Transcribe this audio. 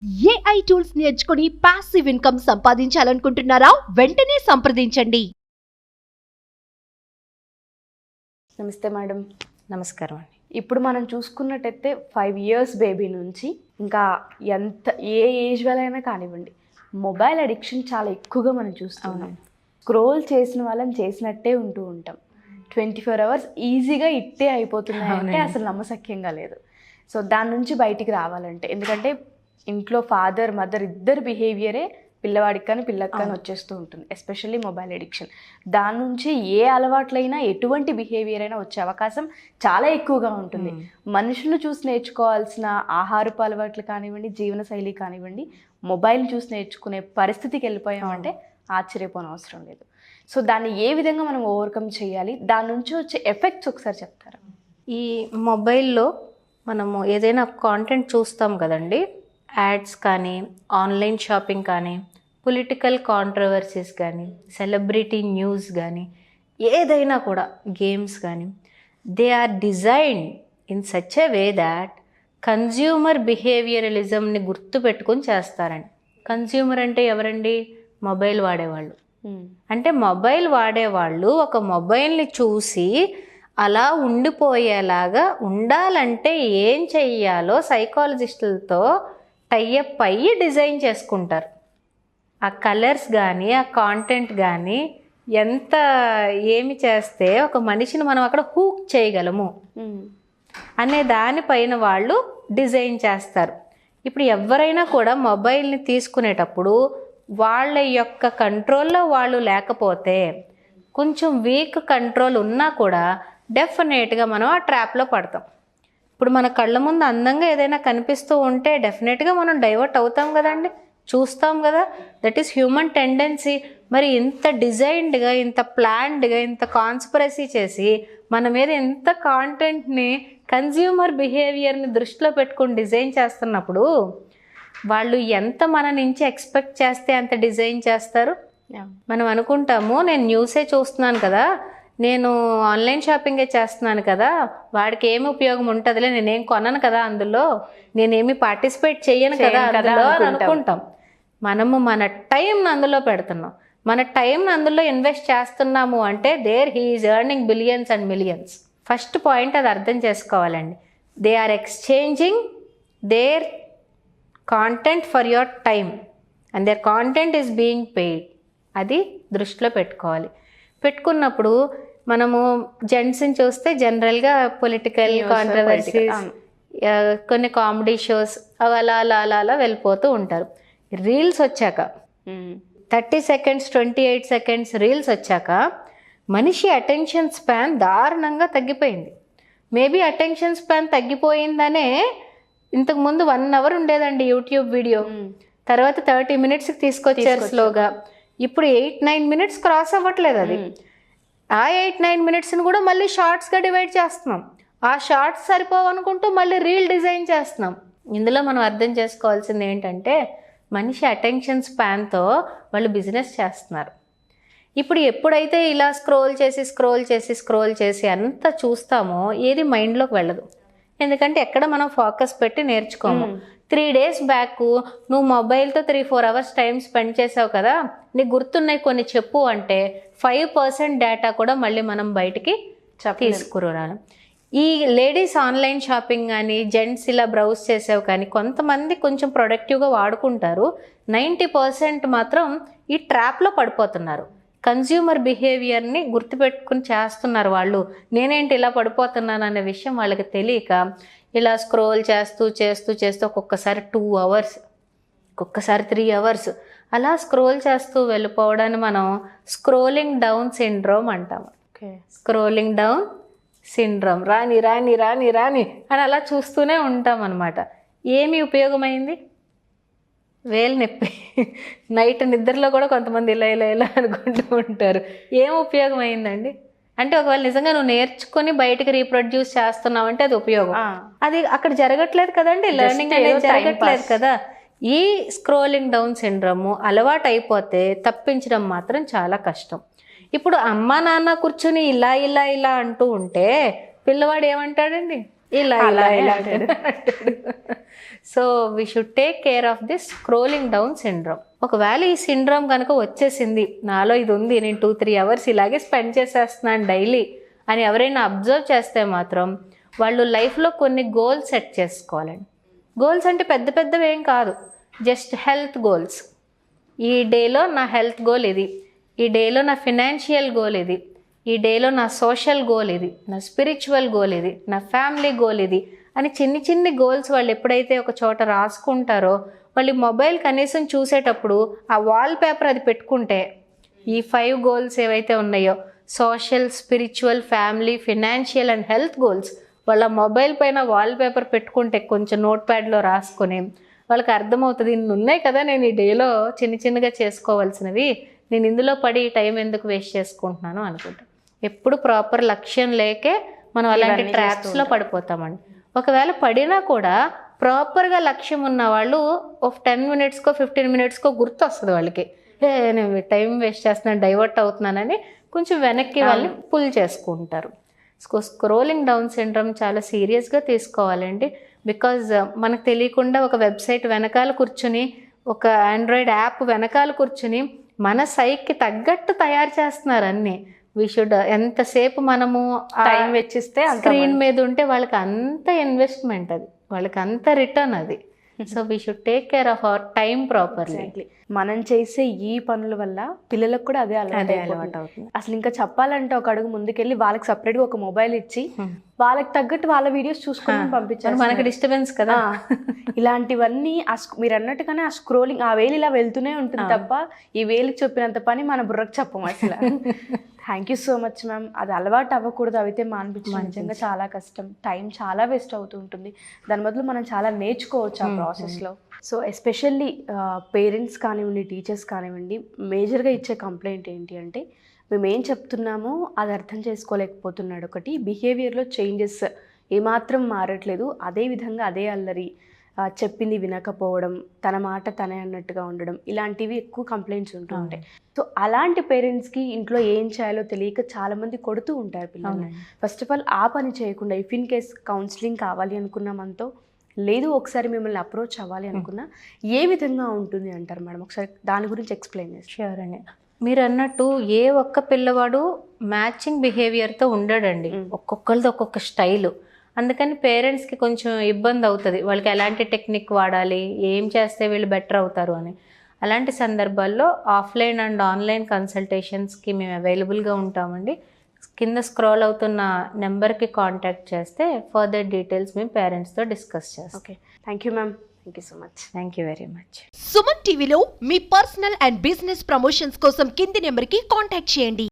AI tools నేర్చుకుని passive income సంపాదించాలనుకుంటున్నారా? వెంటనే సంప్రదించండి. నమస్తే మేడం. నమస్కారం అండి. ఇప్పుడు మనం చూసుకున్నట్టయితే 5 years బేబీ నుంచి ఇంకా ఏ ఏజ్ వాళ్ళైనా కానివ్వండి, మొబైల్ అడిక్షన్ చాలా ఎక్కువగా మనం చూస్తున్నాం. స్క్రోల్ చేసిన వాళ్ళని చేసినట్టే ఉంటూ ఉంటాం. 24 hours ఈజీగా ఇట్టే అయిపోతున్నాయి అంటే అసలు నమ్మశక్యంగా లేదు. సో దాని నుంచి బయటికి రావాలంటే, ఎందుకంటే ఇంట్లో ఫాదర్ మదర్ ఇద్దరు బిహేవియరే పిల్లవాడికి కానీ పిల్లకి కానీ వచ్చేస్తూ ఉంటుంది, ఎస్పెషల్లీ మొబైల్ అడిక్షన్. దాని నుంచి ఏ అలవాట్లైనా ఎటువంటి బిహేవియర్ అయినా వచ్చే అవకాశం చాలా ఎక్కువగా ఉంటుంది. మనుషులు చూసి నేర్చుకోవాల్సిన ఆహారపు అలవాట్లు కానివ్వండి, జీవనశైలి కానివ్వండి, మొబైల్ చూసి నేర్చుకునే పరిస్థితికి వెళ్ళిపోయామంటే ఆశ్చర్యపోనవసరం లేదు. సో దాన్ని ఏ విధంగా మనం ఓవర్కమ్ చేయాలి, దాని నుంచి వచ్చే ఎఫెక్ట్స్ ఒకసారి చెప్తారా? ఈ మొబైల్లో మనము ఏదైనా కాంటెంట్ చూస్తాం కదండి, యాడ్స్ కానీ, ఆన్లైన్ షాపింగ్ కానీ, పొలిటికల్ కాంట్రవర్సీస్ కానీ, సెలబ్రిటీ న్యూస్ కానీ, ఏదైనా కూడా గేమ్స్ కానీ, they are designed in such a way that consumer బిహేవియరలిజంని గుర్తుపెట్టుకొని చేస్తారండి. కన్జ్యూమర్ అంటే ఎవరండి? మొబైల్ వాడేవాళ్ళు. అంటే మొబైల్ వాడేవాళ్ళు ఒక మొబైల్ని చూసి అలా ఉండిపోయేలాగా ఉండాలంటే ఏం చెయ్యాలో సైకాలజిస్టులతో టైఅప్ అయ్యి డిజైన్ చేసుకుంటారు. ఆ కలర్స్ కానీ, ఆ కాంటెంట్ కానీ ఎంత ఏమి చేస్తే ఒక మనిషిని మనం అక్కడ హూక్ చేయగలము అనే దానిపైన వాళ్ళు డిజైన్ చేస్తారు. ఇప్పుడు ఎవరైనా కూడా మొబైల్ని తీసుకునేటప్పుడు వాళ్ళ యొక్క కంట్రోల్లో వాళ్ళు లేకపోతే, కొంచెం వీక్ కంట్రోల్ ఉన్నా కూడా డెఫినెట్గా మనం ఆ ట్రాప్లో పడతాం. ఇప్పుడు మన కళ్ళ ముందు అందంగా ఏదైనా కనిపిస్తూ ఉంటే డెఫినెట్గా మనం డైవర్ట్ అవుతాం కదండి, చూస్తాం కదా. That is human tendency. మరి ఇంత డిజైన్డ్గా, ఇంత ప్లాన్డ్గా, ఇంత కాన్స్పిరసీ చేసి మన మీద ఎంత కాంటెంట్ని, కన్జ్యూమర్ బిహేవియర్ని దృష్టిలో పెట్టుకుని డిజైన్ చేస్తున్నప్పుడు వాళ్ళు ఎంత మన నుంచి ఎక్స్పెక్ట్ చేస్తే అంత డిజైన్ చేస్తారు. మనం అనుకుంటాము, నేను న్యూసే చూస్తున్నాను కదా, నేను ఆన్లైన్ షాపింగే చేస్తున్నాను కదా, వాడికి ఏమి ఉపయోగం ఉంటుందిలే, నేనేం కొనను కదా అందులో, నేనేమి పార్టిసిపేట్ చెయ్యను కదా అందులో అని అనుకుంటాం. మనము మన టైంని అందులో పెడుతున్నాం, మన టైంని అందులో ఇన్వెస్ట్ చేస్తున్నాము అంటే there he is earning billions and millions. First point అది అర్థం చేసుకోవాలండి. They are exchanging their content for your time and their content is being paid. అది దృష్టిలో పెట్టుకోవాలి. పెట్టుకున్నప్పుడు మనము జెంట్స్ని చూస్తే జనరల్గా పొలిటికల్ కాంట్రవర్సీస్, కొన్ని కామెడీ షోస్ అవి అలా అలా అలా అలా వెళ్ళిపోతూ ఉంటారు. రీల్స్ వచ్చాక 30 seconds 28 seconds రీల్స్ వచ్చాక మనిషి అటెన్షన్ స్పాన్ దారుణంగా తగ్గిపోయింది. మేబీ అటెన్షన్ స్పాన్ తగ్గిపోయిందనే ఇంతకుముందు 1 hour ఉండేదండి యూట్యూబ్ వీడియో, తర్వాత 30 minutesకి తీసుకొచ్చారు స్లోగా. ఇప్పుడు 8-9 minutes క్రాస్ అవ్వట్లేదు అది. ఆ 8-9 minutesని కూడా మళ్ళీ షార్ట్స్గా డివైడ్ చేస్తున్నాం. ఆ షార్ట్స్ సరిపోవనుకుంటూ మళ్ళీ రీల్ డిజైన్ చేస్తున్నాం. ఇందులో మనం అర్థం చేసుకోవాల్సింది ఏంటంటే, మనిషి అటెన్షన్ స్పాన్తో వాళ్ళు బిజినెస్ చేస్తున్నారు. ఇప్పుడు ఎప్పుడైతే ఇలా స్క్రోల్ చేసి అంత చూస్తామో ఏది మైండ్లోకి వెళ్ళదు. ఎందుకంటే ఎక్కడ మనం ఫోకస్ పెట్టి నేర్చుకోము. 3 days బ్యాక్ నువ్వు మొబైల్తో 3-4 hours టైం స్పెండ్ చేసావు కదా, నీకు గుర్తున్నాయి కొన్ని చెప్పు అంటే 5% డేటా కూడా మళ్ళీ మనం బయటికి తీసుకురాను. ఈ లేడీస్ ఆన్లైన్ షాపింగ్ కానీ, జెంట్స్ ఇలా బ్రౌజ్ చేసావు కానీ, కొంతమంది కొంచెం ప్రొడక్టివ్గా వాడుకుంటారు. 90% మాత్రం ఈ ట్రాప్లో పడిపోతున్నారు. కన్జ్యూమర్ బిహేవియర్ని గుర్తుపెట్టుకుని చేస్తున్నారు వాళ్ళు. నేనేంటి ఇలా పడిపోతున్నాను అనే విషయం వాళ్ళకి తెలియక ఇలా స్క్రోల్ చేస్తూ ఒక్కొక్కసారి 2 hours, ఒక్కొక్కసారి 3 hours అలా స్క్రోల్ చేస్తూ వెళ్ళిపోవడాన్ని మనం స్క్రోలింగ్ డౌన్ సిండ్రోమ్ అంటాము. స్క్రోలింగ్ డౌన్ సిండ్రోమ్, రాని రాని రాని రాని అని అలా చూస్తూనే ఉంటాం అనమాట. ఏమి ఉపయోగమైంది? వేలు నొప్పి. నైట్ నిద్రలో కూడా కొంతమంది ఇలా ఇలా ఇలా అనుకుంటూ ఉంటారు. ఏం ఉపయోగం అయిందండి? అంటే ఒకవేళ నిజంగా నువ్వు నేర్చుకుని బయటకు రీప్రొడ్యూస్ చేస్తున్నావు అంటే అది ఉపయోగం. అది అక్కడ జరగట్లేదు కదండి, లెర్నింగ్ అనేది జరగట్లేదు కదా. ఈ స్క్రోలింగ్ డౌన్ సిండ్రోమ్ అలవాటు అయిపోతే తప్పించడం మాత్రం చాలా కష్టం. ఇప్పుడు అమ్మ నాన్న కూర్చుని ఇలా ఇలా ఇలా అంటూ ఉంటే పిల్లవాడు ఏమంటాడండి? ఇలా అలానే అంటాడు. So we should take care of this scrolling down syndrome. ఒకవేళ ఈ సిండ్రోమ్ కనుక వచ్చేసింది, నాలో ఇది ఉంది, నేను 2-3 అవర్స్ ఇలాగే స్పెండ్ చేసేస్తున్నాను డైలీ అని ఎవరైనా అబ్జర్వ్ చేస్తే మాత్రం వాళ్ళు లైఫ్లో కొన్ని గోల్స్ సెట్ చేసుకోవాలండి. గోల్స్ అంటే పెద్ద పెద్దవి ఏం కాదు, జస్ట్ హెల్త్ గోల్స్. ఈ డేలో నా హెల్త్ గోల్ ఇది, ఈ డేలో నా ఫినాన్షియల్ గోల్ ఇది, ఈ డేలో నా సోషల్ గోల్ ఇది, నా స్పిరిచువల్ గోల్ ఇది, నా ఫ్యామిలీ గోల్ ఇది అని చిన్ని చిన్ని గోల్స్ వాళ్ళు ఎప్పుడైతే ఒక చోట రాసుకుంటారో, వాళ్ళు మొబైల్ కనీసం చూసేటప్పుడు ఆ వాల్ పేపర్ అది పెట్టుకుంటే ఈ 5 గోల్స్ ఏవైతే ఉన్నాయో social, spiritual, family, financial and health goals వాళ్ళ మొబైల్ పైన వాల్ పేపర్ పెట్టుకుంటే కొంచెం నోట్ ప్యాడ్లో రాసుకొని వాళ్ళకి అర్థమవుతుంది, ఇన్ని ఉన్నాయి కదా నేను ఈ డేలో చిన్నగా చేసుకోవాల్సినవి, నేను ఇందులో పడి టైం ఎందుకు వేస్ట్ చేసుకుంటున్నాను అనుకుంటా. ఎప్పుడు ప్రాపర్ లక్ష్యం లేకే మనం అలాంటి ట్రాప్స్లో పడిపోతామండి. ఒకవేళ పడినా కూడా ప్రాపర్గా లక్ష్యం ఉన్న వాళ్ళు ఒక 10 మినిట్స్కో 15 మినిట్స్కో గుర్తు వస్తుంది వాళ్ళకి, నేను టైం వేస్ట్ చేస్తున్నాను, డైవర్ట్ అవుతున్నానని కొంచెం వెనక్కి వాళ్ళని పుల్ చేసుకుంటారు. స్క్రోలింగ్ డౌన్ సిండ్రోమ్ చాలా సీరియస్గా తీసుకోవాలండి. బికాజ్ మనకు తెలియకుండా ఒక వెబ్సైట్ వెనకాల కూర్చుని, ఒక ఆండ్రాయిడ్ యాప్ వెనకాల కూర్చుని మన సైట్కి తగ్గట్టు తయారు చేస్తున్నారు అన్నీ. వీ షుడ్ ఎంతసేపు మనము టైం వెచ్చిస్తే స్క్రీన్ మీద ఉంటే వాళ్ళకి అంత ఇన్వెస్ట్మెంట్, అది వాళ్ళకి అంత రిటర్న్ అది. So we should take care of our time properly. మనం చేసే ఈ పనుల వల్ల పిల్లలకు కూడా అదే అలవాటు అవుతుంది. అసలు ఇంకా చెప్పాలంటే ఒక అడుగు ముందుకెళ్ళి వాళ్ళకి సపరేట్గా ఒక మొబైల్ ఇచ్చి వాళ్ళకి తగ్గట్టు వాళ్ళ వీడియోస్ చూసుకొని పంపించారు. మనకి డిస్టర్బెన్స్ కదా. ఇలాంటివన్నీ మీరు అన్నట్టుగానే ఆ స్క్రోలింగ్, ఆ వేలు ఇలా వెళ్తూనే ఉంటుంది తప్ప ఈ వేలుకి చెప్పినంత పని మన బుర్రకు చెప్పం అసలు. Thank you so much ma'am. అది అలవాటు అవ్వకూడదు, అయితే మానిపించడం నిజంగా చాలా కష్టం, టైం చాలా వేస్ట్ అవుతూ ఉంటుంది. దాని బదులు మనం చాలా నేర్చుకోవచ్చు ఆ ప్రాసెస్లో. సో ఎస్పెషల్లీ పేరెంట్స్ కానివ్వండి, టీచర్స్ కానివ్వండి, మేజర్గా ఇచ్చే కంప్లైంట్ ఏంటి అంటే మేము ఏం చెప్తున్నామో అది అర్థం చేసుకోలేకపోతున్నాడు. ఒకటి, బిహేవియర్లో చేంజెస్ ఏమాత్రం మారట్లేదు, అదే విధంగా అదే అల్లరి, చెప్పింది వినకపోవడం, తన మాట తనే అన్నట్టుగా ఉండడం, ఇలాంటివి ఎక్కువ కంప్లైంట్స్ ఉంటూ ఉంటాయి. సో అలాంటి పేరెంట్స్కి ఇంట్లో ఏం చేయాలో తెలియక చాలామంది కొడుతూ ఉంటారు పిల్లల్ని. ఫస్ట్ ఆఫ్ ఆల్ ఆ పని చేయకుండా, ఇఫ్ ఇన్ కేస్ కౌన్సిలింగ్ కావాలి అనుకున్నామంతో, లేదు ఒకసారి మిమ్మల్ని అప్రోచ్ అవ్వాలి అనుకున్నా, ఏ విధంగా ఉంటుంది అంటారు మేడం? ఒకసారి దాని గురించి ఎక్స్ప్లెయిన్ చేస్తారు. ష్యూర్ అండి. మీరు అన్నట్టు ఏ ఒక్క పిల్లవాడు మ్యాచింగ్ బిహేవియర్తో ఉండడండి, ఒక్కొక్కరిది ఒక్కొక్క స్టైలు. అందుకని పేరెంట్స్కి కొంచెం ఇబ్బంది అవుతుంది, వాళ్ళకి ఎలాంటి టెక్నిక్ వాడాలి, ఏం చేస్తే వీళ్ళు బెటర్ అవుతారు అని. అలాంటి సందర్భాల్లో ఆఫ్లైన్ అండ్ ఆన్లైన్ కన్సల్టేషన్స్కి మేము అవైలబుల్గా ఉంటామండి. కింద స్క్రోల్ అవుతున్న నెంబర్కి కాంటాక్ట్ చేస్తే ఫర్దర్ డీటెయిల్స్ మేము పేరెంట్స్తో డిస్కస్ చేస్తాం. Okay, thank you ma'am. Thank you so much. Thank you very much. Suman టీవీలో మీ పర్సనల్ అండ్ బిజినెస్ ప్రమోషన్స్ కోసం కింది నెంబర్కి కాంటాక్ట్ చేయండి.